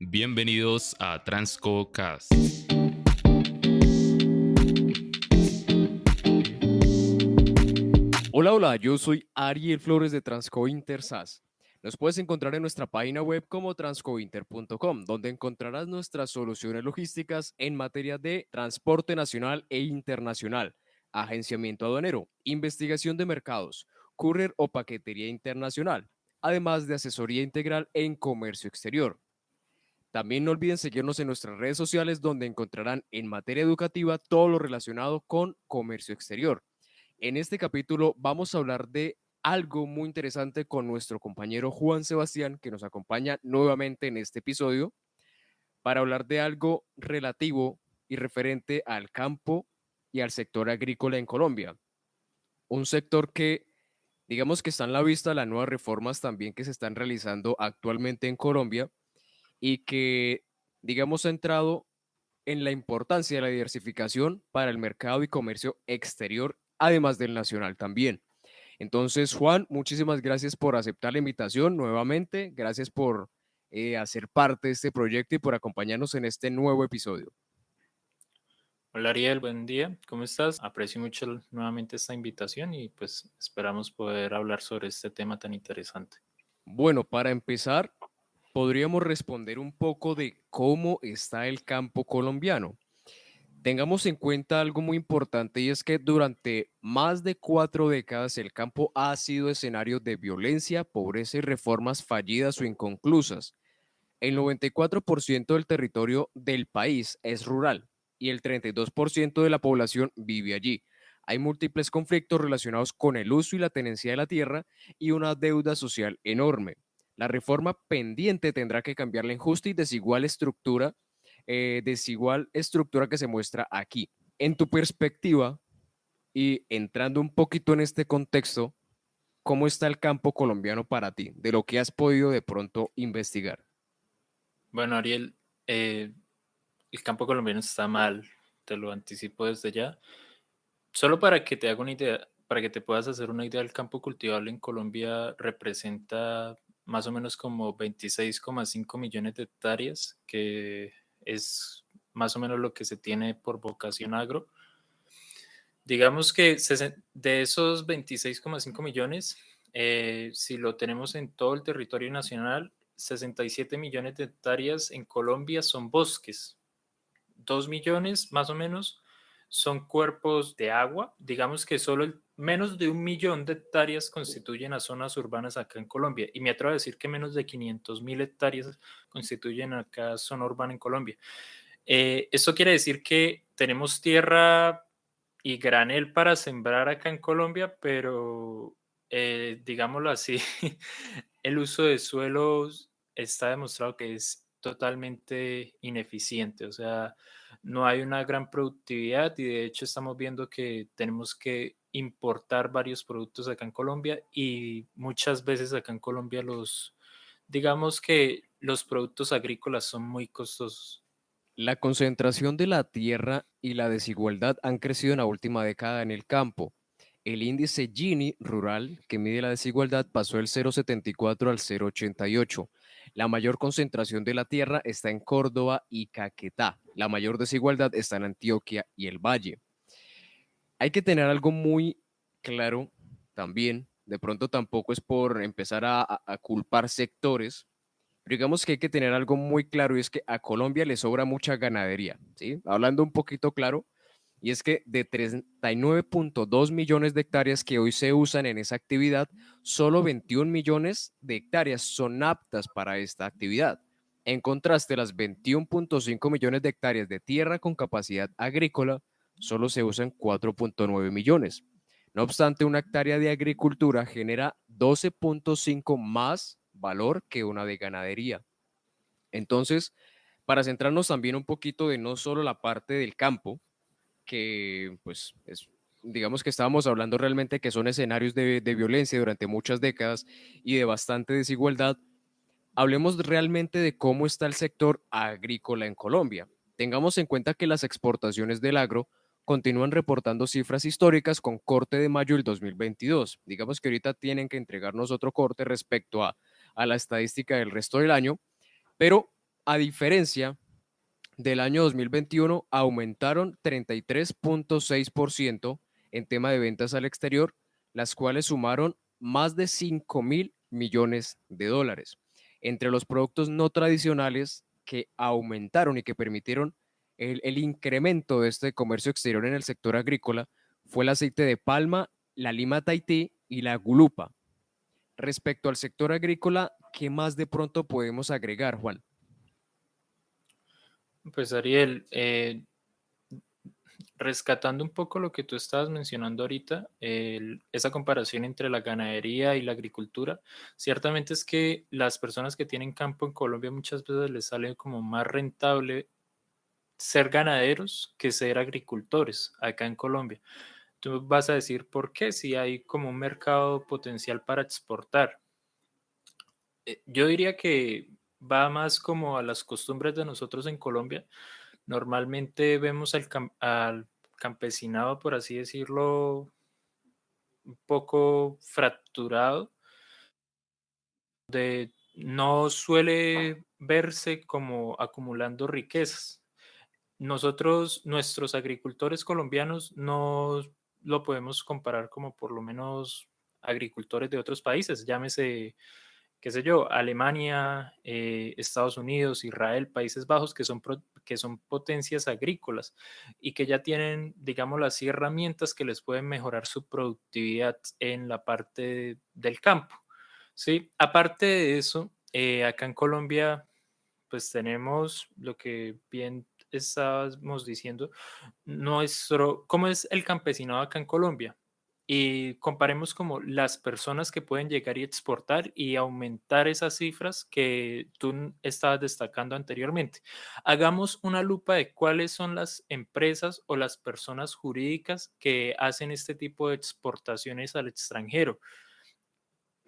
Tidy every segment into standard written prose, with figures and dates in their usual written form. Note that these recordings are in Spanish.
Bienvenidos a TranscoCast. Hola, hola, yo soy Ariel Flores de Transcointer SAS. Nos puedes encontrar en nuestra página web como transcointer.com, donde encontrarás nuestras soluciones logísticas en materia de transporte nacional e internacional, agenciamiento aduanero, investigación de mercados, courier o paquetería internacional, además de asesoría integral en comercio exterior. También no olviden seguirnos en nuestras redes sociales, donde encontrarán en materia educativa todo lo relacionado con comercio exterior. En este capítulo vamos a hablar de algo muy interesante con nuestro compañero Juan Sebastián, que nos acompaña nuevamente en este episodio, para hablar de algo relativo y referente al campo y al sector agrícola en Colombia. Un sector que, digamos que está en la vista de las nuevas reformas también que se están realizando actualmente en Colombia y que, digamos, ha entrado en la importancia de la diversificación para el mercado y comercio exterior, además del nacional también. Entonces, Juan, muchísimas gracias por aceptar la invitación nuevamente. Gracias por hacer parte de este proyecto y por acompañarnos en este nuevo episodio. Hola Ariel, buen día, ¿cómo estás? Aprecio mucho nuevamente esta invitación y pues esperamos poder hablar sobre este tema tan interesante. Bueno, para empezar, podríamos responder un poco de cómo está el campo colombiano. Tengamos en cuenta algo muy importante y es que durante más de 4 décadas el campo ha sido escenario de violencia, pobreza y reformas fallidas o inconclusas. El 94% del territorio del país es rural y el 32% de la población vive allí. Hay múltiples conflictos relacionados con el uso y la tenencia de la tierra y una deuda social enorme. La reforma pendiente tendrá que cambiar la injusta y desigual estructura que se muestra aquí. En tu perspectiva y entrando un poquito en este contexto, ¿cómo está el campo colombiano para ti? De lo que has podido de pronto investigar. Bueno Ariel, el campo colombiano está mal, te lo anticipo desde ya. Solo para que te haga una idea, para que te puedas hacer una idea, el campo cultivable en Colombia representa más o menos como 26,5 millones de hectáreas, que es más o menos lo que se tiene por vocación agro. Digamos que de esos 26,5 millones, si lo tenemos en todo el territorio nacional, 67 millones de hectáreas en Colombia son bosques. 2 millones más o menos son cuerpos de agua. Digamos que menos de 1 millón de hectáreas constituyen a zonas urbanas acá en Colombia. Y me atrevo a decir que menos de 500.000 hectáreas constituyen acá zona urbana en Colombia. Esto quiere decir que tenemos tierra y granel para sembrar acá en Colombia, pero digámoslo así, el uso de suelos está demostrado que es totalmente ineficiente, o sea, no hay una gran productividad y de hecho estamos viendo que tenemos que importar varios productos acá en Colombia y muchas veces acá en Colombia digamos que los productos agrícolas son muy costosos. La concentración de la tierra y la desigualdad han crecido en la última década en el campo. El índice Gini rural, que mide la desigualdad, pasó del 0,74 al 0,88. La mayor concentración de la tierra está en Córdoba y Caquetá. La mayor desigualdad está en Antioquia y el Valle. Hay que tener algo muy claro también. De pronto tampoco es por empezar a culpar sectores, pero digamos que hay que tener algo muy claro y es que a Colombia le sobra mucha ganadería, ¿sí? Hablando un poquito claro, y es que de 39,2 millones de hectáreas que hoy se usan en esa actividad, solo 21 millones de hectáreas son aptas para esta actividad. En contraste, las 21,5 millones de hectáreas de tierra con capacidad agrícola solo se usan 4,9 millones. No obstante, una hectárea de agricultura genera 12,5 más valor que una de ganadería. Entonces, para centrarnos también un poquito de no solo la parte del campo, que pues digamos que estábamos hablando realmente que son escenarios de violencia durante muchas décadas y de bastante desigualdad, hablemos realmente de cómo está el sector agrícola en Colombia. Tengamos en cuenta que las exportaciones del agro continúan reportando cifras históricas con corte de mayo del 2022. Digamos que ahorita tienen que entregarnos otro corte respecto a la estadística del resto del año, pero A diferencia del año 2021, aumentaron 33.6% en tema de ventas al exterior, las cuales sumaron más de 5.000 millones de dólares. Entre los productos no tradicionales que aumentaron y que permitieron el incremento de este comercio exterior en el sector agrícola fue el aceite de palma, la lima Tahití y la gulupa. Respecto al sector agrícola, ¿qué más de pronto podemos agregar, Juan? Pues Ariel, rescatando un poco lo que tú estabas mencionando ahorita, esa comparación entre la ganadería y la agricultura, ciertamente es que las personas que tienen campo en Colombia muchas veces les sale como más rentable ser ganaderos que ser agricultores acá en Colombia. Tú vas a decir por qué si hay como un mercado potencial para exportar. Yo diría que va más como a las costumbres de nosotros en Colombia. Normalmente vemos al campesinado, por así decirlo, un poco fracturado, de no suele verse como acumulando riquezas. Nosotros, nuestros agricultores colombianos, no lo podemos comparar como por lo menos agricultores de otros países, llámese, qué sé yo, Alemania, Estados Unidos, Israel, Países Bajos, que son potencias agrícolas y que ya tienen, digamos, las herramientas que les pueden mejorar su productividad en la parte del campo. ¿Sí? Aparte de eso, acá en Colombia, pues tenemos lo que bien estábamos diciendo, cómo es el campesinado acá en Colombia. Y comparemos como las personas que pueden llegar y exportar y aumentar esas cifras que tú estabas destacando anteriormente. Hagamos una lupa de cuáles son las empresas o las personas jurídicas que hacen este tipo de exportaciones al extranjero.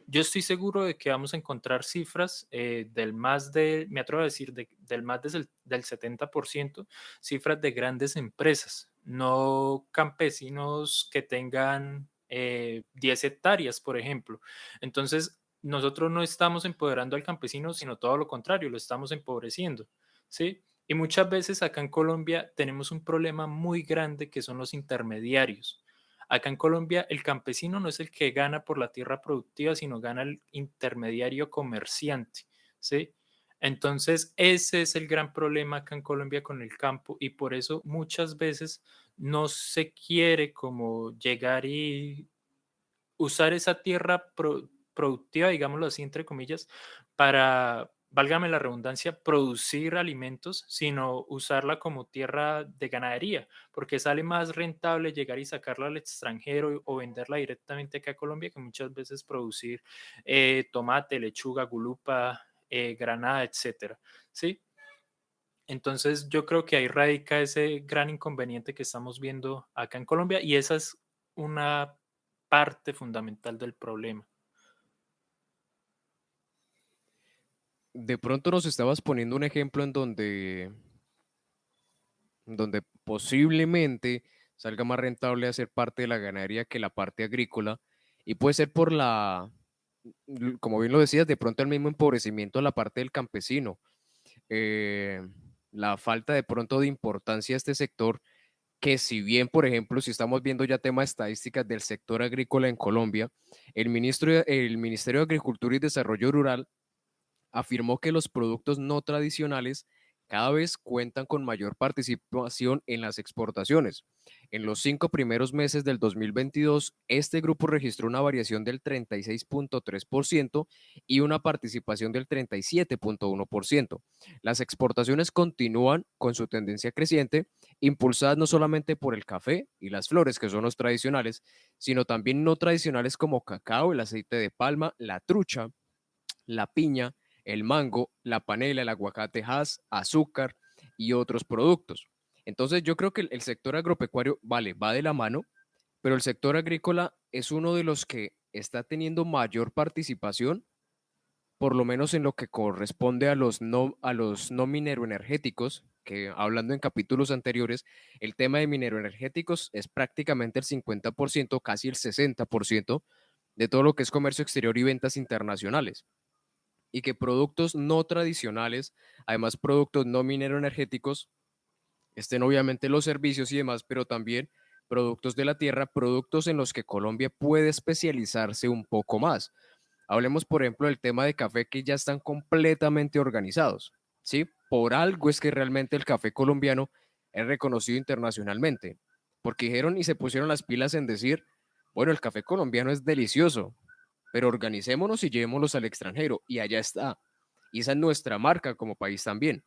Yo estoy seguro de que vamos a encontrar cifras me atrevo a decir, del más del 70%, cifras de grandes empresas, no campesinos que tengan 10 hectáreas, por ejemplo. Entonces, nosotros no estamos empoderando al campesino, sino todo lo contrario, lo estamos empobreciendo, ¿sí? Y muchas veces acá en Colombia tenemos un problema muy grande que son los intermediarios. Acá en Colombia el campesino no es el que gana por la tierra productiva, sino gana el intermediario comerciante, ¿sí? Entonces, ese es el gran problema acá en Colombia con el campo y por eso muchas veces no se quiere como llegar y usar esa tierra productiva, digámoslo así, entre comillas, para, válgame la redundancia, producir alimentos, sino usarla como tierra de ganadería, porque sale más rentable llegar y sacarla al extranjero o venderla directamente acá a Colombia que muchas veces producir tomate, lechuga, gulupa, granada, etcétera. ¿Sí? Entonces yo creo que ahí radica ese gran inconveniente que estamos viendo acá en Colombia y esa es una parte fundamental del problema. De pronto nos estabas poniendo un ejemplo en donde posiblemente salga más rentable hacer parte de la ganadería que la parte agrícola, y puede ser por como bien lo decías, de pronto el mismo empobrecimiento de la parte del campesino, eh, la falta de pronto de importancia a este sector, que si bien, por ejemplo, si estamos viendo ya temas estadísticas del sector agrícola en Colombia, el Ministerio de Agricultura y Desarrollo Rural afirmó que los productos no tradicionales cada vez cuentan con mayor participación en las exportaciones. En los 5 primeros meses del 2022, este grupo registró una variación del 36.3% y una participación del 37.1%. Las exportaciones continúan con su tendencia creciente, impulsadas no solamente por el café y las flores, que son los tradicionales, sino también no tradicionales como cacao, el aceite de palma, la trucha, la piña, el mango, la panela, el aguacate Hass, azúcar y otros productos. Entonces yo creo que el sector agropecuario, vale, va de la mano, pero el sector agrícola es uno de los que está teniendo mayor participación, por lo menos en lo que corresponde a los no mineroenergéticos, que hablando en capítulos anteriores, el tema de mineroenergéticos es prácticamente el 50%, casi el 60% de todo lo que es comercio exterior y ventas internacionales. y que productos no tradicionales, además productos no minero-energéticos, estén obviamente los servicios y demás, pero también productos de la tierra, productos en los que Colombia puede especializarse un poco más. Hablemos, por ejemplo, del tema de café que ya están completamente organizados, ¿sí? Por algo es que realmente el café colombiano es reconocido internacionalmente, porque dijeron y se pusieron las pilas en decir, bueno, el café colombiano es delicioso, pero organicémonos y llevémoslos al extranjero, y allá está. Y esa es nuestra marca como país también,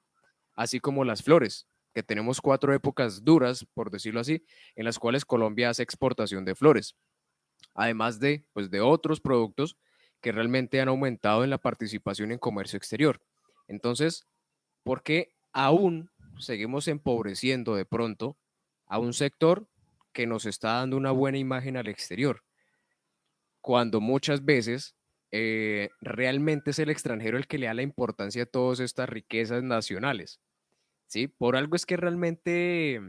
así como las flores, que tenemos 4 épocas duras, por decirlo así, en las cuales Colombia hace exportación de flores, además de, pues, de otros productos que realmente han aumentado en la participación en comercio exterior. Entonces, ¿por qué aún seguimos empobreciendo de pronto a un sector que nos está dando una buena imagen al exterior, cuando muchas veces realmente es el extranjero el que le da la importancia a todas estas riquezas nacionales? ¿Sí? Por algo es que realmente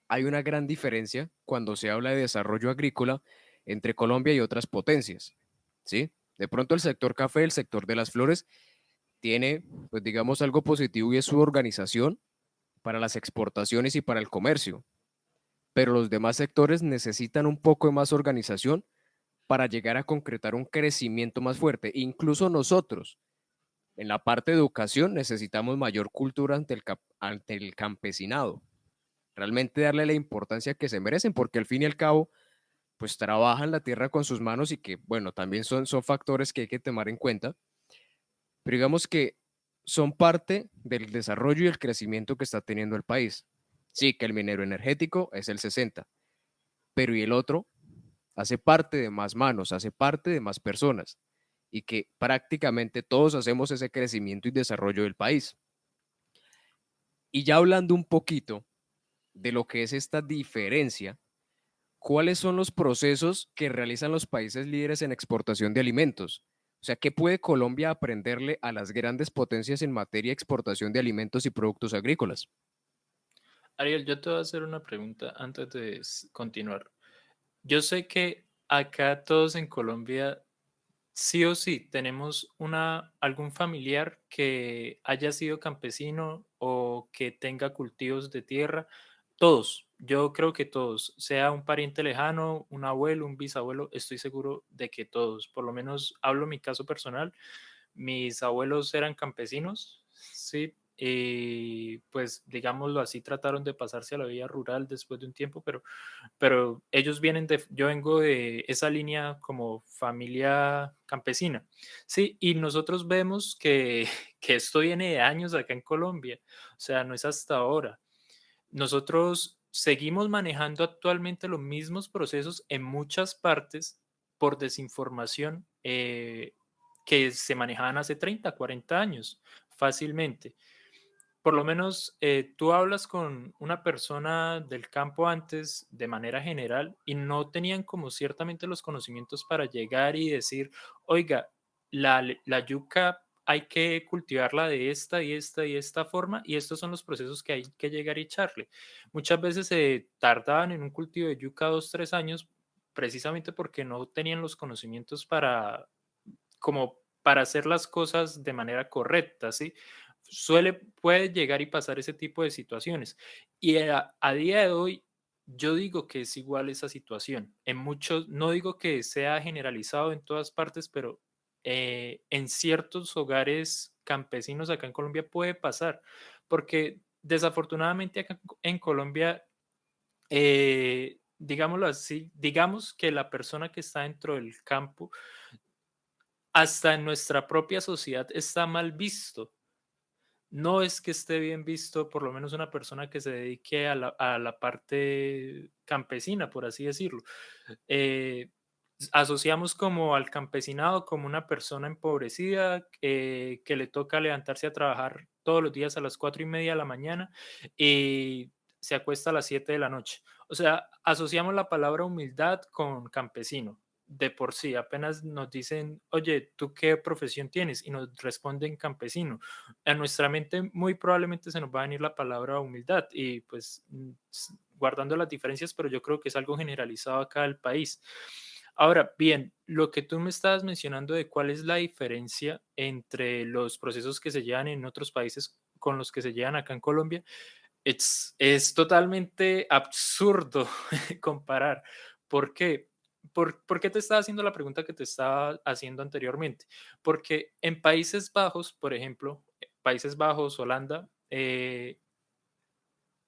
hay una gran diferencia cuando se habla de desarrollo agrícola entre Colombia y otras potencias, ¿sí? De pronto el sector café, el sector de las flores, tiene, pues digamos, algo positivo y es su organización para las exportaciones y para el comercio, pero los demás sectores necesitan un poco de más organización para llegar a concretar un crecimiento más fuerte. Incluso nosotros, en la parte de educación, necesitamos mayor cultura ante el campesinado, realmente darle la importancia que se merecen, porque al fin y al cabo, pues trabajan la tierra con sus manos y que, bueno, también son factores que hay que tomar en cuenta, pero digamos que son parte del desarrollo y el crecimiento que está teniendo el país. Sí, que el minero energético es el 60, pero y el otro hace parte de más manos, hace parte de más personas y que prácticamente todos hacemos ese crecimiento y desarrollo del país. Y ya hablando un poquito de lo que es esta diferencia, ¿cuáles son los procesos que realizan los países líderes en exportación de alimentos? O sea, ¿qué puede Colombia aprenderle a las grandes potencias en materia de exportación de alimentos y productos agrícolas? Ariel, yo te voy a hacer una pregunta antes de continuar. Yo sé que acá todos en Colombia sí o sí tenemos algún familiar que haya sido campesino o que tenga cultivos de tierra. Todos, yo creo que todos, sea un pariente lejano, un abuelo, un bisabuelo, estoy seguro de que todos, por lo menos hablo mi caso personal, mis abuelos eran campesinos, sí, y pues digámoslo así, trataron de pasarse a la vida rural después de un tiempo, pero ellos vienen yo vengo de esa línea como familia campesina, sí, y nosotros vemos que, que esto viene de años acá en Colombia, o sea, no es hasta ahora. Nosotros seguimos manejando actualmente los mismos procesos en muchas partes por desinformación que se manejaban hace 30, 40 años fácilmente. Por lo menos tú hablas con una persona del campo antes de manera general y no tenían como ciertamente los conocimientos para llegar y decir, oiga, la yuca hay que cultivarla de esta y esta y esta forma y estos son los procesos que hay que llegar y echarle. Muchas veces se tardaban en un cultivo de yuca 2, 3 años precisamente porque no tenían los conocimientos para como para hacer las cosas de manera correcta, ¿sí? Puede llegar y pasar ese tipo de situaciones. Y a día de hoy, yo digo que es igual esa situación. En muchos, no digo que sea generalizado en todas partes, pero en ciertos hogares campesinos acá en Colombia puede pasar, porque desafortunadamente acá en Colombia, digámoslo así, digamos que la persona que está dentro del campo hasta en nuestra propia sociedad está mal visto. No es que esté bien visto, por lo menos una persona que se dedique a la parte campesina, por así decirlo. Eh, Asociamos como al campesinado como una persona empobrecida que le toca levantarse a trabajar todos los días a las 4:30 de la mañana y se acuesta a las 7 de la noche. O sea, asociamos la palabra humildad con campesino de por sí. Apenas nos dicen, oye, ¿tú qué profesión tienes? Y nos responden campesino. A nuestra mente muy probablemente se nos va a venir la palabra humildad y pues guardando las diferencias, pero yo creo que es algo generalizado acá del país. Ahora, bien, lo que tú me estabas mencionando de cuál es la diferencia entre los procesos que se llevan en otros países con los que se llevan acá en Colombia, es totalmente absurdo comparar. ¿Por qué? ¿Por qué te estaba haciendo la pregunta que te estaba haciendo anteriormente? Porque en Países Bajos, por ejemplo, Países Bajos, Holanda, en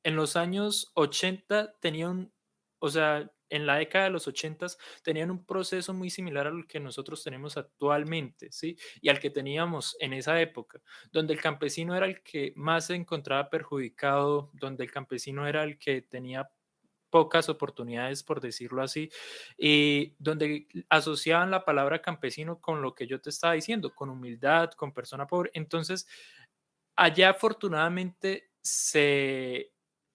los años 80 tenían, o sea, en la década de los 80 tenían un proceso muy similar al que nosotros tenemos actualmente, ¿sí? Y al que teníamos en esa época, donde el campesino era el que más se encontraba perjudicado, donde el campesino era el que tenía pocas oportunidades, por decirlo así, y donde asociaban la palabra campesino con lo que yo te estaba diciendo, con humildad, con persona pobre. Entonces, allá afortunadamente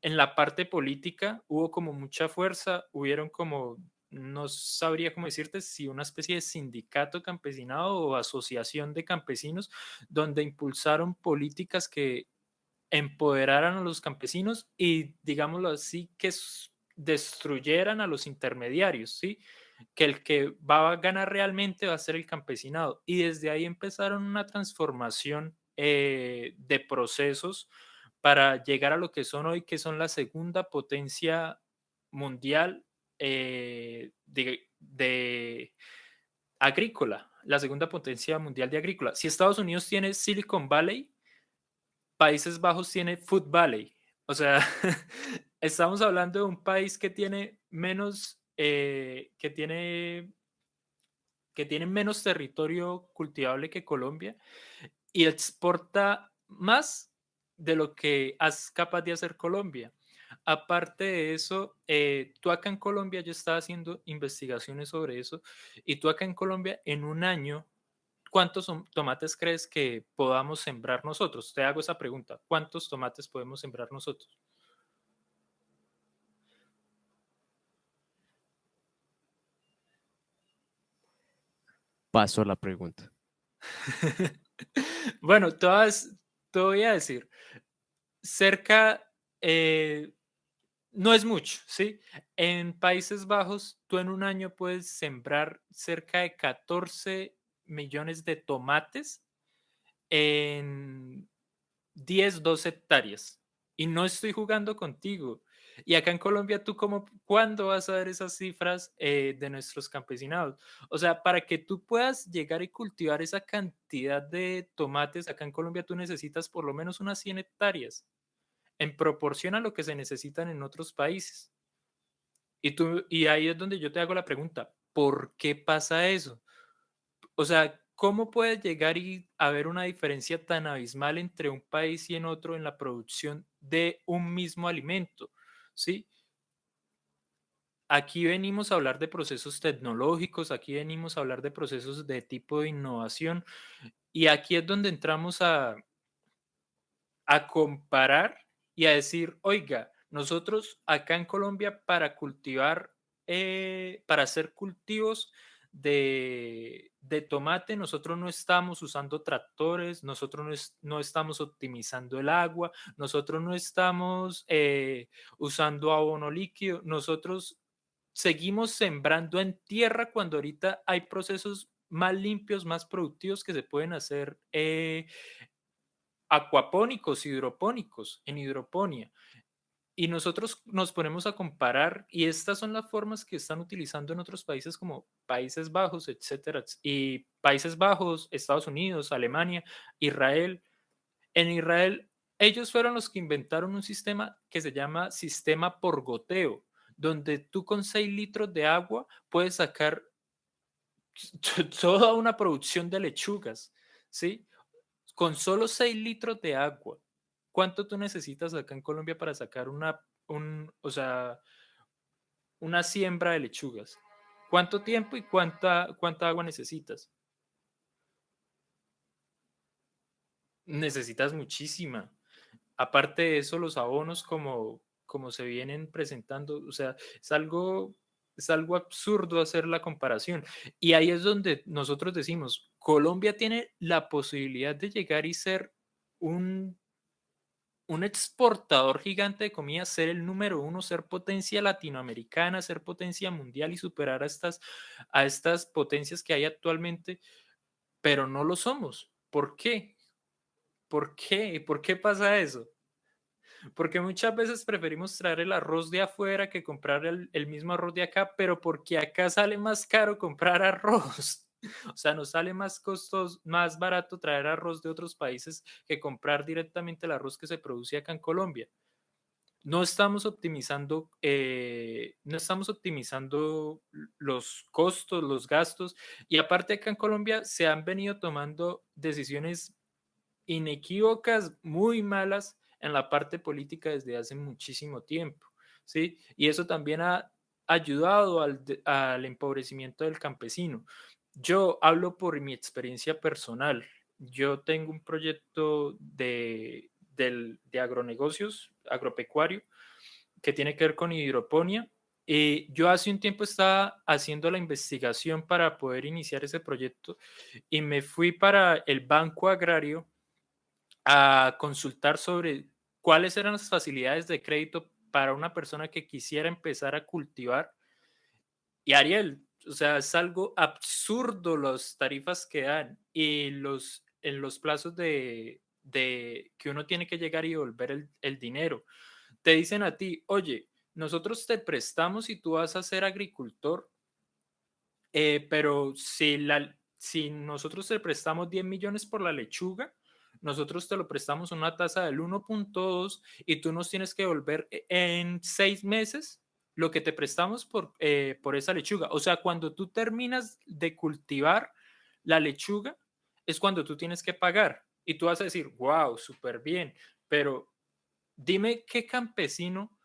en la parte política hubo como mucha fuerza, hubieron como, no sabría cómo decirte, si una especie de sindicato campesinado o asociación de campesinos, donde impulsaron políticas que empoderaran a los campesinos y, digámoslo así, que destruyeran a los intermediarios, ¿sí? Que el que va a ganar realmente va a ser el campesinado. Y desde ahí empezaron una transformación de procesos para llegar a lo que son hoy, que son la segunda potencia mundial de agrícola, la segunda potencia mundial de agrícola. Si Estados Unidos tiene Silicon Valley, Países Bajos tiene Food Valley. O sea, estamos hablando de un país que tiene menos, que tiene menos territorio cultivable que Colombia y exporta más de lo que es capaz de hacer Colombia. Aparte de eso, tú acá en Colombia, yo estaba haciendo investigaciones sobre eso, y tú acá en Colombia en un año, ¿cuántos tomates crees que podamos sembrar nosotros? Te hago esa pregunta. ¿Cuántos tomates podemos sembrar nosotros? Paso a la pregunta. Bueno, te voy a decir, cerca, no es mucho, ¿sí? En Países Bajos, tú en un año puedes sembrar cerca de 14 millones de tomates en 10, 12 hectáreas. Y no estoy jugando contigo. Y acá en Colombia, ¿tú cuándo vas a ver esas cifras de nuestros campesinados? O sea, para que tú puedas llegar y cultivar esa cantidad de tomates, acá en Colombia tú necesitas por lo menos unas 100 hectáreas en proporción a lo que se necesitan en otros países. Y ahí es donde yo te hago la pregunta, ¿por qué pasa eso? O sea, ¿cómo puede llegar y haber una diferencia tan abismal entre un país y en otro en la producción de un mismo alimento? ¿Sí? Aquí venimos a hablar de procesos tecnológicos, aquí venimos a hablar de procesos de tipo de innovación, y aquí es donde entramos a comparar y a decir, oiga, nosotros acá en Colombia para cultivar, para hacer cultivos de tomate, nosotros no estamos usando tractores, nosotros no estamos optimizando el agua, nosotros no estamos usando abono líquido, nosotros seguimos sembrando en tierra cuando ahorita hay procesos más limpios, más productivos que se pueden hacer acuapónicos, hidropónicos, en hidroponía. Y nosotros nos ponemos a comparar y estas son las formas que están utilizando en otros países como Países Bajos, etcétera. Y Países Bajos, Estados Unidos, Alemania, Israel. En Israel, ellos fueron los que inventaron un sistema que se llama sistema por goteo, donde tú con 6 litros de agua puedes sacar toda una producción de lechugas, ¿sí? Con solo 6 litros de agua. ¿Cuánto tú necesitas acá en Colombia para sacar o sea, una siembra de lechugas? ¿Cuánto tiempo y cuánta agua necesitas? Necesitas muchísima. Aparte de eso, los abonos como se vienen presentando, o sea, es algo absurdo hacer la comparación. Y ahí es donde nosotros decimos, Colombia tiene la posibilidad de llegar y ser un un exportador gigante de comida, ser el número uno, ser potencia latinoamericana, ser potencia mundial y superar a estas potencias que hay actualmente, pero no lo somos. ¿Por qué? ¿Por qué? ¿Por qué pasa eso? Porque muchas veces preferimos traer el arroz de afuera que comprar el mismo arroz de acá, pero porque acá sale más caro comprar arroz. O sea, nos sale más costoso, más barato traer arroz de otros países que comprar directamente el arroz que se produce acá en Colombia. No estamos optimizando los costos, los gastos, y aparte acá en Colombia se han venido tomando decisiones inequívocas, muy malas en la parte política desde hace muchísimo tiempo, ¿sí? Y eso también ha ayudado al empobrecimiento del campesino. Yo hablo por mi experiencia personal. Yo tengo un proyecto de agronegocios, agropecuario, que tiene que ver con hidroponía. Yo hace un tiempo estaba haciendo la investigación para poder iniciar ese proyecto y me fui para el Banco Agrario a consultar sobre cuáles eran las facilidades de crédito para una persona que quisiera empezar a cultivar. Y Ariel, o sea, es algo absurdo las tarifas que dan y en los plazos de que uno tiene que llegar y devolver el dinero. Te dicen a ti, oye, nosotros te prestamos y tú vas a ser agricultor, pero si nosotros te prestamos 10 millones por la lechuga, nosotros te lo prestamos a una tasa del 1.2 y tú nos tienes que devolver en 6 meses lo que te prestamos por esa lechuga. O sea, cuando tú terminas de cultivar la lechuga, es cuando tú tienes que pagar. Y tú vas a decir, wow, súper bien, pero dime qué campesino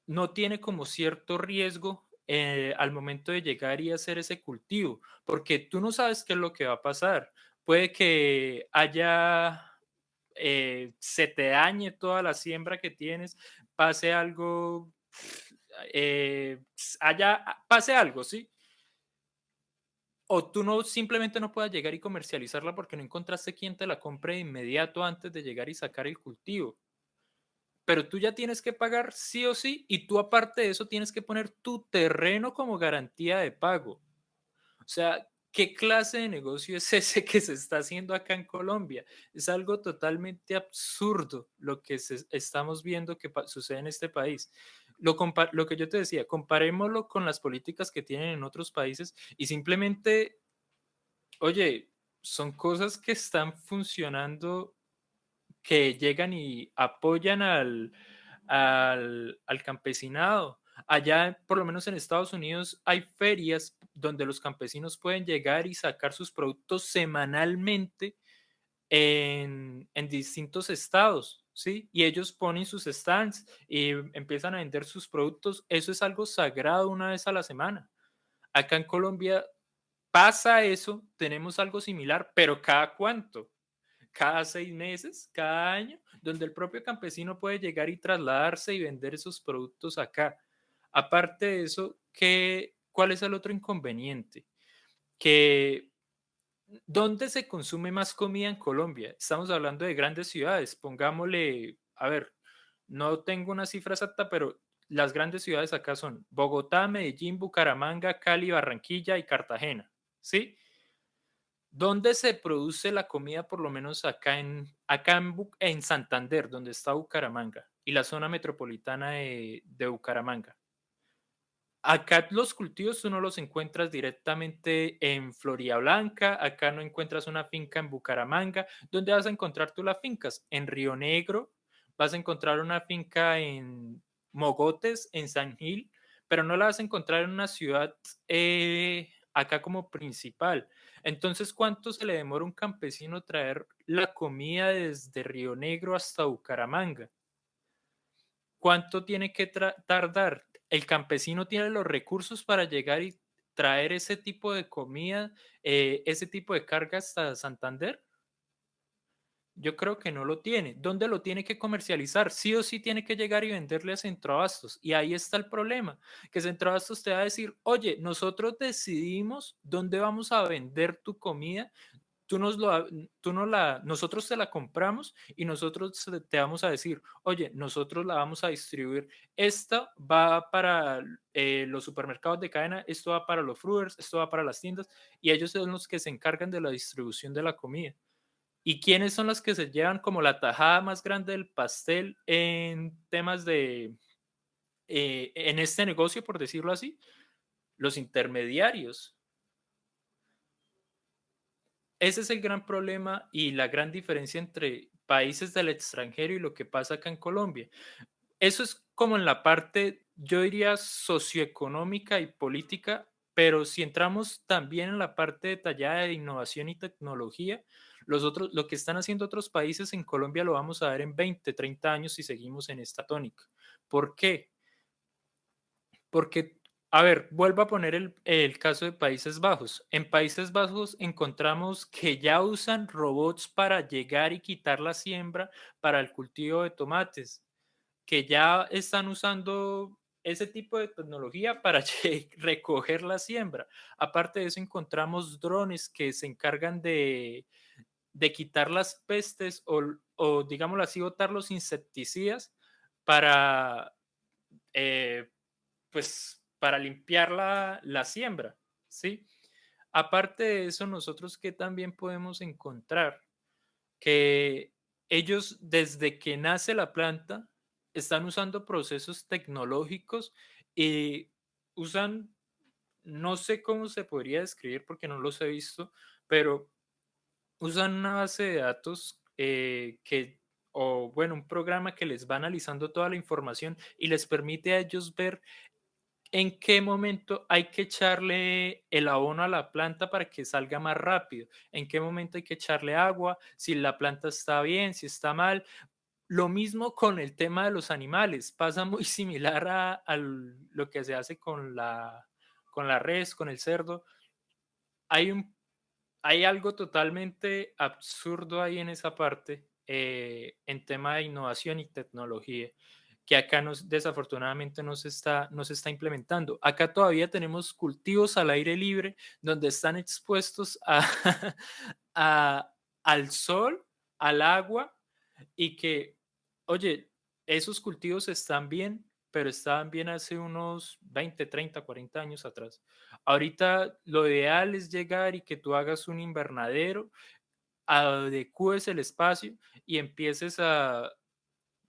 no tiene como cierto riesgo al momento de llegar y hacer ese cultivo, porque tú no sabes qué es lo que va a pasar. Puede que se te dañe toda la siembra que tienes, pase algo, pase algo, ¿sí? O tú no simplemente no puedas llegar y comercializarla porque no encontraste quien te la compre de inmediato antes de llegar y sacar el cultivo, pero tú ya tienes que pagar sí o sí y tú aparte de eso tienes que poner tu terreno como garantía de pago. O sea, ¿qué clase de negocio es ese que se está haciendo acá en Colombia? Es algo totalmente absurdo lo que estamos viendo que sucede en este país. Lo que yo te decía, comparémoslo con las políticas que tienen en otros países y simplemente, oye, son cosas que están funcionando, que llegan y apoyan al campesinado. Allá, por lo menos en Estados Unidos, hay ferias donde los campesinos pueden llegar y sacar sus productos semanalmente en distintos estados, ¿sí? Y ellos ponen sus stands y empiezan a vender sus productos. Eso es algo sagrado una vez a la semana. Acá en Colombia pasa eso, tenemos algo similar, pero ¿cada cuánto? Cada 6 meses, cada año, donde el propio campesino puede llegar y trasladarse y vender esos productos acá. Aparte de eso, ¿cuál es el otro inconveniente? Que ¿dónde se consume más comida en Colombia? Estamos hablando de grandes ciudades, pongámosle, a ver, no tengo una cifra exacta, pero las grandes ciudades acá son Bogotá, Medellín, Bucaramanga, Cali, Barranquilla y Cartagena, ¿sí? ¿Dónde se produce la comida, por lo menos en Santander, donde está Bucaramanga y la zona metropolitana de Bucaramanga? Acá los cultivos tú no los encuentras directamente en Floridablanca, acá no encuentras una finca en Bucaramanga. ¿Dónde vas a encontrar tú las fincas? En Río Negro, vas a encontrar una finca en Mogotes, en San Gil, pero no la vas a encontrar en una ciudad acá como principal. Entonces, ¿cuánto se le demora a un campesino traer la comida desde Río Negro hasta Bucaramanga? ¿Cuánto tiene que tardar? El campesino tiene los recursos para llegar y traer ese tipo de comida, ese tipo de carga hasta Santander. Yo creo que no lo tiene. ¿Dónde lo tiene que comercializar? Sí o sí tiene que llegar y venderle a Centroabastos. Y ahí está el problema, que Centroabastos te va a decir, oye, nosotros decidimos dónde vamos a vender tu comida, nosotros te la compramos y nosotros te vamos a decir, oye, nosotros la vamos a distribuir. Esta va para los supermercados de cadena, esto va para los fruiters, esto va para las tiendas y ellos son los que se encargan de la distribución de la comida. ¿Y quiénes son los que se llevan como la tajada más grande del pastel en temas en este negocio, por decirlo así? Los intermediarios. Ese es el gran problema y la gran diferencia entre países del extranjero y lo que pasa acá en Colombia. Eso es como en la parte, yo diría, socioeconómica y política, pero si entramos también en la parte detallada de innovación y tecnología, lo que están haciendo otros países en Colombia lo vamos a ver en 20, 30 años si seguimos en esta tónica. ¿Por qué? Porque, a ver, vuelvo a poner el caso de Países Bajos. En Países Bajos encontramos que ya usan robots para llegar y quitar la siembra para el cultivo de tomates, que ya están usando ese tipo de tecnología para recoger la siembra. Aparte de eso, encontramos drones que se encargan de quitar las pestes o digámoslo así, botar los insecticidas para, eh, pues, para limpiar la siembra, ¿sí? Aparte de eso, nosotros que también podemos encontrar que ellos desde que nace la planta están usando procesos tecnológicos y usan, no sé cómo se podría describir porque no los he visto, pero usan una base de datos o bueno, un programa que les va analizando toda la información y les permite a ellos ver en qué momento hay que echarle el abono a la planta para que salga más rápido, en qué momento hay que echarle agua, si la planta está bien, si está mal. Lo mismo con el tema de los animales, pasa muy similar a lo que se hace con la res, con el cerdo. Hay, hay algo totalmente absurdo ahí en esa parte, en tema de innovación y tecnología, que acá desafortunadamente no se está implementando. Acá todavía tenemos cultivos al aire libre donde están expuestos a- al sol, al agua y que, oye, esos cultivos están bien, pero estaban bien hace unos 20, 30, 40 años atrás. Ahorita lo ideal es llegar y que tú hagas un invernadero, adecues el espacio y empieces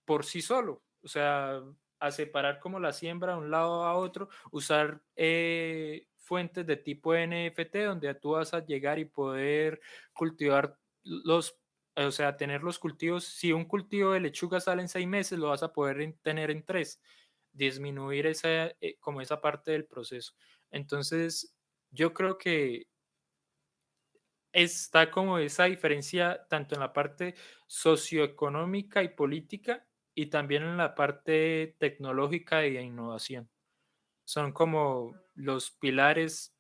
por sí solo, o sea, a separar como la siembra de un lado a otro, usar fuentes de tipo NFT donde tú vas a llegar y poder cultivar o sea, tener los cultivos, si un cultivo de lechuga sale en 6 meses, lo vas a poder tener en 3, disminuir como esa parte del proceso. Entonces, yo creo que está como esa diferencia tanto en la parte socioeconómica y política y también en la parte tecnológica y de innovación. Son como los pilares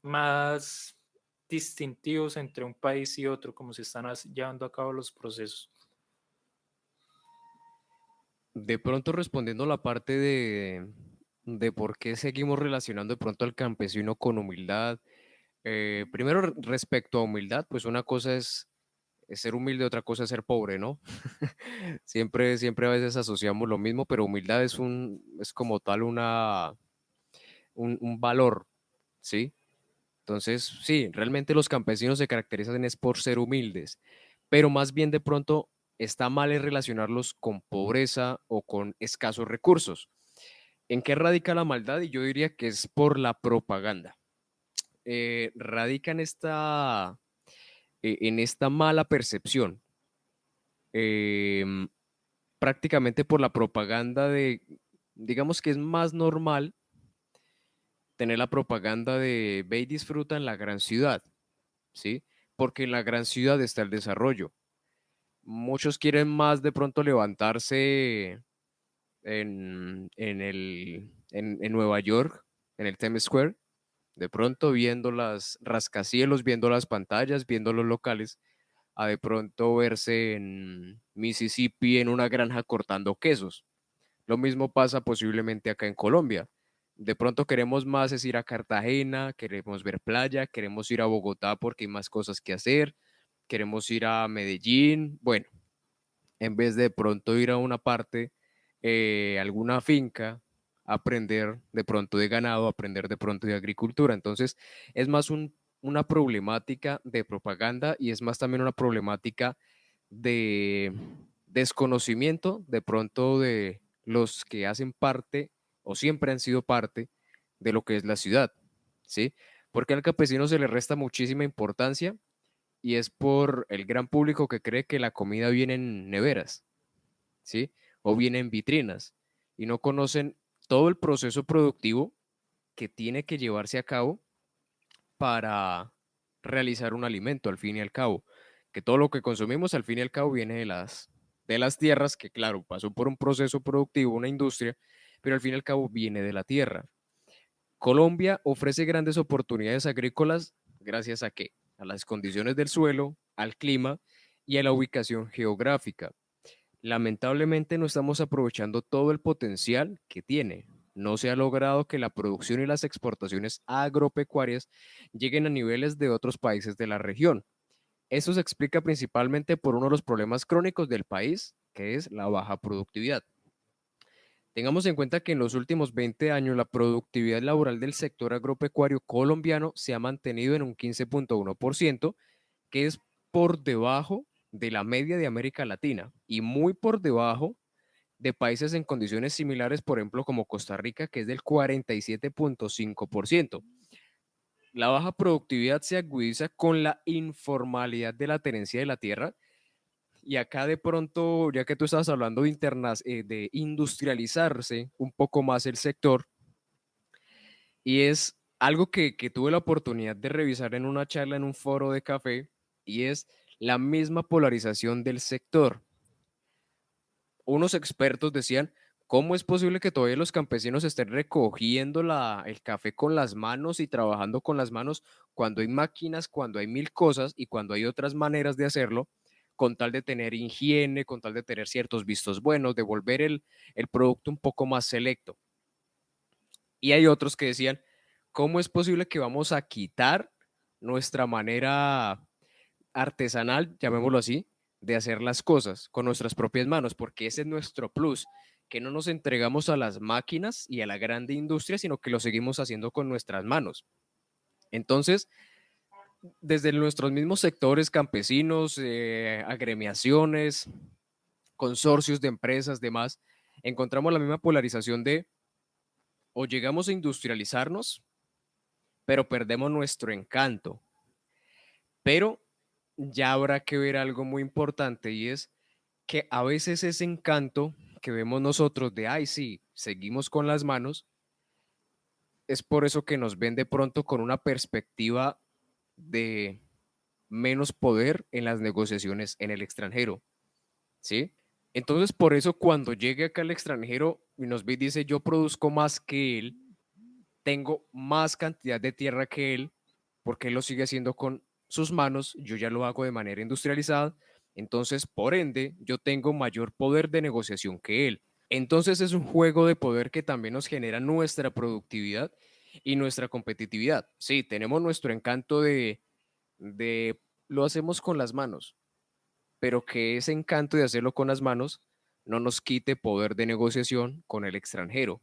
más distintivos entre un país y otro, como se están llevando a cabo los procesos. De pronto respondiendo la parte de por qué seguimos relacionando de pronto al campesino con humildad. Primero, respecto a humildad, pues una cosa es ser humilde, otra cosa es ser pobre, ¿no? Siempre a veces asociamos lo mismo, pero humildad es como tal un valor, ¿sí? Entonces, sí, realmente los campesinos se caracterizan es por ser humildes, pero más bien de pronto está mal es relacionarlos con pobreza o con escasos recursos. ¿En qué radica la maldad? Y yo diría que es por la propaganda. Radica en esta mala percepción, em, prácticamente por la propaganda digamos que es más normal tener la propaganda de ve y disfruta en la gran ciudad, ¿sí? Porque en la gran ciudad está el desarrollo. Muchos quieren más de pronto levantarse en Nueva York, en el Times Square, de pronto viendo las rascacielos, viendo las pantallas, viendo los locales, a de pronto verse en Mississippi en una granja cortando quesos. Lo mismo pasa posiblemente acá en Colombia. De pronto queremos más es ir a Cartagena, queremos ver playa, queremos ir a Bogotá porque hay más cosas que hacer, queremos ir a Medellín, bueno, en vez de pronto ir a una parte, alguna finca, aprender de pronto de ganado, aprender de pronto de agricultura. Entonces, es más una problemática de propaganda y es más también una problemática de desconocimiento de pronto de los que hacen parte o siempre han sido parte de lo que es la ciudad, ¿sí? Porque al campesino se le resta muchísima importancia y es por el gran público que cree que la comida viene en neveras, ¿sí? O viene en vitrinas y no conocen todo el proceso productivo que tiene que llevarse a cabo para realizar un alimento al fin y al cabo, que todo lo que consumimos al fin y al cabo viene de las tierras, que claro, pasó por un proceso productivo, una industria, pero al fin y al cabo viene de la tierra. Colombia ofrece grandes oportunidades agrícolas gracias a qué? A las condiciones del suelo, al clima y a la ubicación geográfica. Lamentablemente no estamos aprovechando todo el potencial que tiene. No se ha logrado que la producción y las exportaciones agropecuarias lleguen a niveles de otros países de la región. Eso se explica principalmente por uno de los problemas crónicos del país, que es la baja productividad. Tengamos en cuenta que en los últimos 20 años la productividad laboral del sector agropecuario colombiano se ha mantenido en un 15.1%, que es por debajo de la media de América Latina y muy por debajo de países en condiciones similares, por ejemplo, como Costa Rica, que es del 47.5%. La baja productividad se agudiza con la informalidad de la tenencia de la tierra. Y acá de pronto, ya que tú estabas hablando de industrializarse un poco más el sector, y es algo que tuve la oportunidad de revisar en una charla en un foro de café, y es la misma polarización del sector. Unos expertos decían, ¿cómo es posible que todavía los campesinos estén recogiendo el café con las manos y trabajando con las manos cuando hay máquinas, cuando hay mil cosas y cuando hay otras maneras de hacerlo, con tal de tener higiene, con tal de tener ciertos vistos buenos, de volver el producto un poco más selecto? Y hay otros que decían, ¿cómo es posible que vamos a quitar nuestra manera artesanal, llamémoslo así, de hacer las cosas con nuestras propias manos? Porque ese es nuestro plus, que no nos entregamos a las máquinas y a la grande industria, sino que lo seguimos haciendo con nuestras manos. Entonces, desde nuestros mismos sectores campesinos, agremiaciones, consorcios de empresas, demás, encontramos la misma polarización de o llegamos a industrializarnos, pero perdemos nuestro encanto. Pero ya habrá que ver algo muy importante y es que a veces ese encanto que vemos nosotros de, ay, sí, seguimos con las manos, es por eso que nos ven de pronto con una perspectiva de menos poder en las negociaciones en el extranjero, ¿sí? Entonces, por eso cuando llegue acá al extranjero y nos ve y dice, yo produzco más que él, tengo más cantidad de tierra que él, porque él lo sigue haciendo con sus manos, yo ya lo hago de manera industrializada, entonces, por ende, yo tengo mayor poder de negociación que él. Entonces, es un juego de poder que también nos genera nuestra productividad y nuestra competitividad. Sí, tenemos nuestro encanto de lo hacemos con las manos, pero que ese encanto de hacerlo con las manos no nos quite poder de negociación con el extranjero.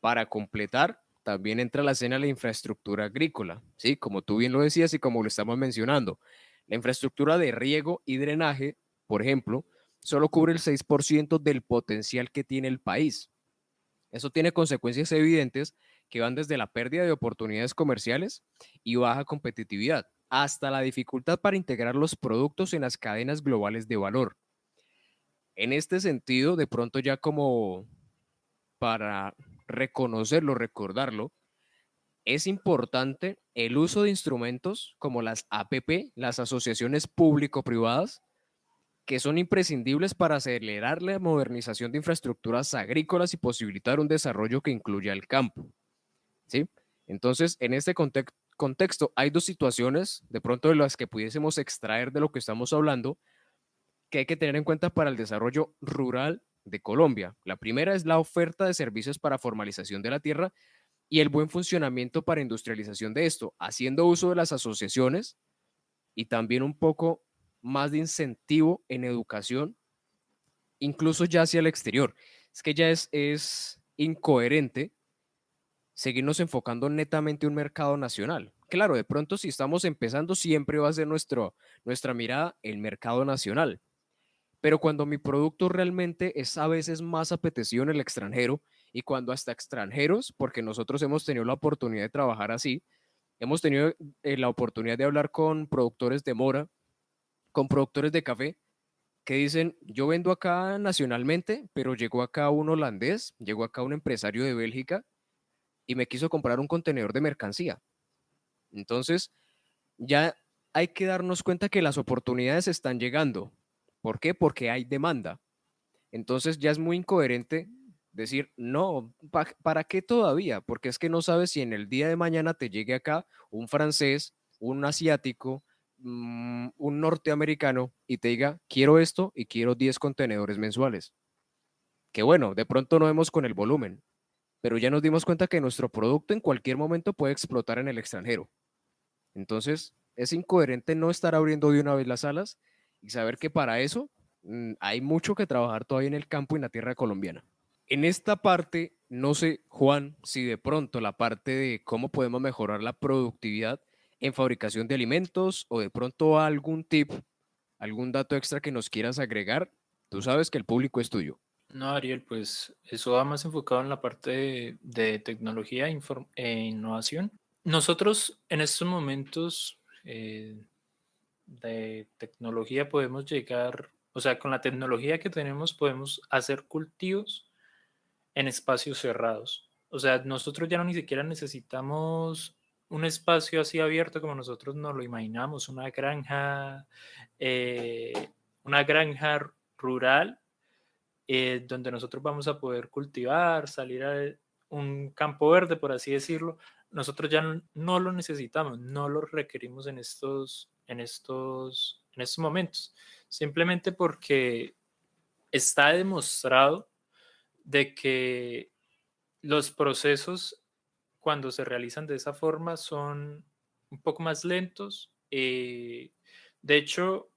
Para completar, también entra a la escena la infraestructura agrícola, ¿sí? Como tú bien lo decías y como lo estamos mencionando. La infraestructura de riego y drenaje, por ejemplo, solo cubre el 6% del potencial que tiene el país. Eso tiene consecuencias evidentes que van desde la pérdida de oportunidades comerciales y baja competitividad, hasta la dificultad para integrar los productos en las cadenas globales de valor. En este sentido, de pronto ya como para reconocerlo, recordarlo, es importante el uso de instrumentos como las APP, las asociaciones público-privadas, que son imprescindibles para acelerar la modernización de infraestructuras agrícolas y posibilitar un desarrollo que incluya el campo, ¿sí? Entonces, en este contexto, hay dos situaciones, de pronto de las que pudiésemos extraer de lo que estamos hablando, que hay que tener en cuenta para el desarrollo rural de Colombia. La primera es la oferta de servicios para formalización de la tierra y el buen funcionamiento para industrialización de esto, haciendo uso de las asociaciones y también un poco más de incentivo en educación, incluso ya hacia el exterior. Es que ya es incoherente seguirnos enfocando netamente en un mercado nacional. Claro, de pronto si estamos empezando siempre va a ser nuestra mirada el mercado nacional, pero cuando mi producto realmente es a veces más apetecido en el extranjero y cuando hasta extranjeros, porque nosotros hemos tenido la oportunidad de trabajar así, hemos tenido la oportunidad de hablar con productores de mora, con productores de café, que dicen, yo vendo acá nacionalmente, pero llegó acá un holandés, llegó acá un empresario de Bélgica y me quiso comprar un contenedor de mercancía. Entonces, ya hay que darnos cuenta que las oportunidades están llegando. ¿Por qué? Porque hay demanda. Entonces ya es muy incoherente decir, no, ¿para qué todavía? Porque es que no sabes si en el día de mañana te llegue acá un francés, un asiático, un norteamericano y te diga, quiero esto y quiero 10 contenedores mensuales. Que bueno, de pronto no vemos con el volumen, pero ya nos dimos cuenta que nuestro producto en cualquier momento puede explotar en el extranjero. Entonces, es incoherente no estar abriendo de una vez las alas y saber que para eso hay mucho que trabajar todavía en el campo y en la tierra colombiana. En esta parte, no sé, Juan, si de pronto la parte de cómo podemos mejorar la productividad en fabricación de alimentos o de pronto algún tip, algún dato extra que nos quieras agregar, tú sabes que el público es tuyo. No, Ariel, pues eso va más enfocado en la parte de tecnología e innovación. Nosotros en estos momentos de tecnología podemos llegar, o sea, con la tecnología que tenemos podemos hacer cultivos en espacios cerrados. O sea, nosotros ya no ni siquiera necesitamos un espacio así abierto como nosotros nos lo imaginamos, eh, una granja rural donde nosotros vamos a poder cultivar, salir a un campo verde, por así decirlo. Nosotros ya no lo necesitamos, no lo requerimos en estos momentos, simplemente porque está demostrado de que los procesos cuando se realizan de esa forma son un poco más lentos. De hecho,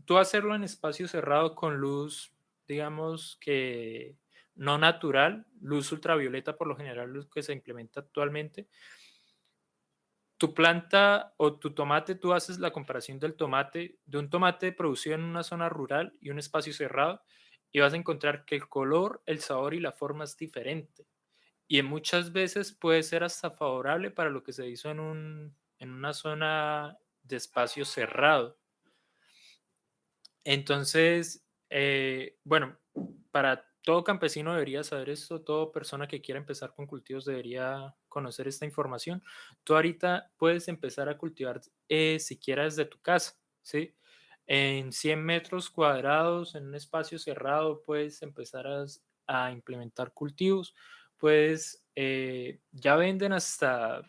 tú hacerlo en espacio cerrado con luz, digamos que no natural, luz ultravioleta por lo general, luz que se implementa actualmente, tu planta o tu tomate, tú haces la comparación del tomate, de un tomate producido en una zona rural y un espacio cerrado, y vas a encontrar que el color, el sabor y la forma es diferente. Y en muchas veces puede ser hasta favorable para lo que se hizo en una zona de espacio cerrado. Entonces, bueno, para todo campesino debería saber esto, toda persona que quiera empezar con cultivos debería conocer esta información. Tú ahorita puedes empezar a cultivar siquiera desde tu casa, ¿sí? En 100 metros cuadrados, en un espacio cerrado, puedes empezar a implementar cultivos. Pues ya venden hasta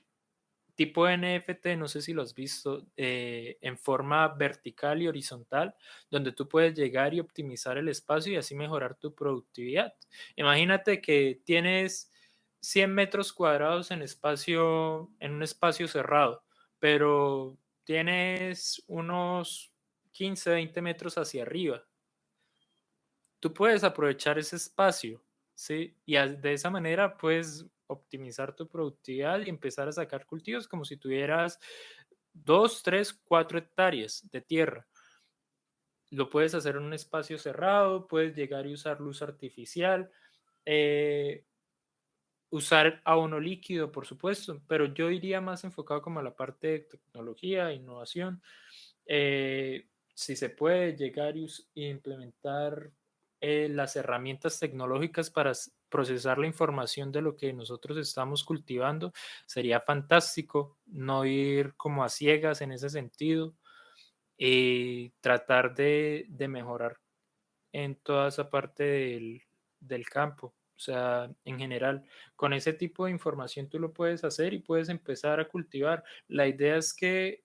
tipo NFT, no sé si lo has visto, en forma vertical y horizontal, donde tú puedes llegar y optimizar el espacio y así mejorar tu productividad. Imagínate que tienes 100 metros cuadrados en un espacio cerrado, pero tienes unos 15, 20 metros hacia arriba. Tú puedes aprovechar ese espacio, ¿sí? Y de esa manera puedes optimizar tu productividad y empezar a sacar cultivos como si tuvieras 2, 3, 4 hectáreas de tierra. Lo puedes hacer en un espacio cerrado, puedes llegar y usar luz artificial, eh, usar abono líquido, por supuesto, pero yo iría más enfocado como a la parte de tecnología, innovación. Si se puede llegar y implementar las herramientas tecnológicas para procesar la información de lo que nosotros estamos cultivando, sería fantástico no ir como a ciegas en ese sentido y tratar de mejorar en toda esa parte del campo. O sea, en general, con ese tipo de información tú lo puedes hacer y puedes empezar a cultivar. La idea es que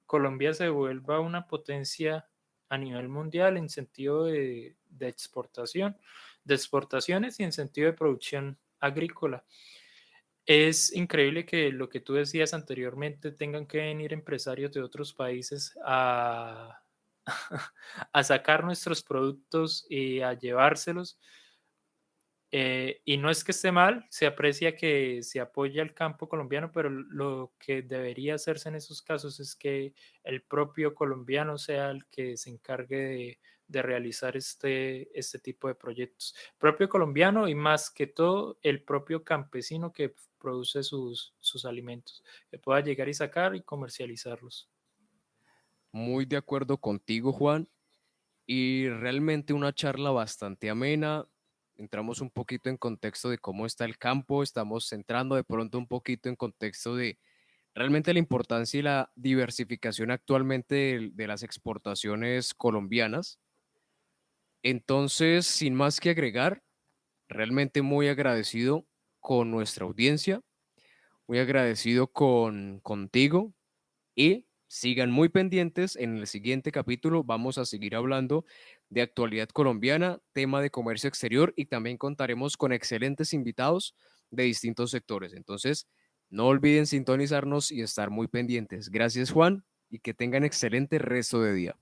Colombia se vuelva una potencia a nivel mundial en sentido de exportación, de exportaciones y en sentido de producción agrícola. Es increíble que lo que tú decías anteriormente tengan que venir empresarios de otros países a, a sacar nuestros productos y a llevárselos. Y no es que esté mal, se aprecia que se apoya al campo colombiano, pero lo que debería hacerse en esos casos es que el propio colombiano sea el que se encargue de realizar este tipo de proyectos. Propio colombiano y más que todo el propio campesino que produce sus alimentos, que pueda llegar y sacar y comercializarlos. Muy de acuerdo contigo, Juan, y realmente una charla bastante amena. Entramos un poquito en contexto de cómo está el campo, estamos centrando de pronto un poquito en contexto de realmente la importancia y la diversificación actualmente de las exportaciones colombianas. Entonces, sin más que agregar, realmente muy agradecido con nuestra audiencia, muy agradecido contigo y sigan muy pendientes. En el siguiente capítulo vamos a seguir hablando de actualidad colombiana, tema de comercio exterior y también contaremos con excelentes invitados de distintos sectores. Entonces, no olviden sintonizarnos y estar muy pendientes. Gracias, Juan, y que tengan excelente resto de día.